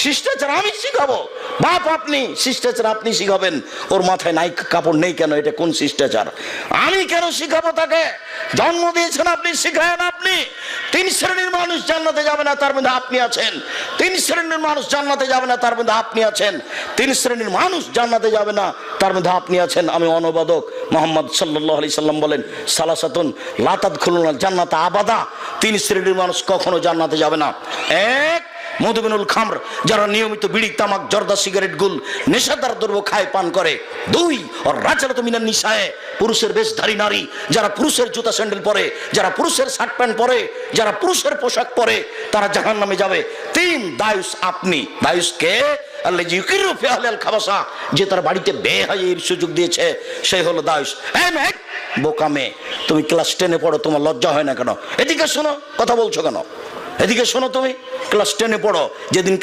শিষ্টাচার আমি শিখাবো? বাপ আপনি, শিষ্টাচার আপনি শিখাবেন? ওর মাথায় নাই কাপড় নেই কেন? এটা কোন শিষ্টাচার? আমি কেন শিখাবো তাকে? জন্ম দিয়েছেন আপনি, শিখায়েন আপনি। 3 শ্রেণীর মানুষ জান্নাতে যাবে না, তার মধ্যে আপনি আছেন। 3 শ্রেণীর মানুষ জান্নাতে যাবে না, তার মধ্যে আপনি আছেন। 3 শ্রেণীর মানুষ জান্নাতে যাবে না, তার মধ্যে আপনি আছেন। আমি অনুবাদক। মুহাম্মদ সাল্লাল্লাহু আলাইহি সাল্লাম বলেন, সালাসাতুন লা তাদখুলুনাল জান্নাতা আবাদা। 3 শ্রেণীর মানুষ কখনো জান্নাতে যাবে না। 1, মধুবিনুল খামর, যারা নিয়মিত বিড়ি, তামাক, জর্দা, সিগারেট, গুল, নেশাদার দ্রব্য খায়, পান করে। 2, আর রাজালাতু মিনান নিসায়ে, পুরুষের বেশধারী নারী, যারা পুরুষের জুতা স্যান্ডেল পরে, যারা পুরুষের শার্ট প্যান্ট পরে, যারা পুরুষের পোশাক পরে, তারা জাহান্নামে যাবে। 3, দায়ুস আপনি। দায়ুস কে? আল্লাযী ইউকিরু ফি আহলিল খাবাসা, যে তার বাড়িতে বেহায়ার সুযোগ দিয়েছে, সেই হলো দায়ুস। এই মেয়ে, বোকা মেয়ে, তুমি ক্লাস 10-এ পড়ো, তোমার লজ্জা হয় না কেন? এদিকে শোনো, কথা বলছো কেন? এদিকে শোনো, তুমি ক্লাস 10-এ পড়ো, যেদিন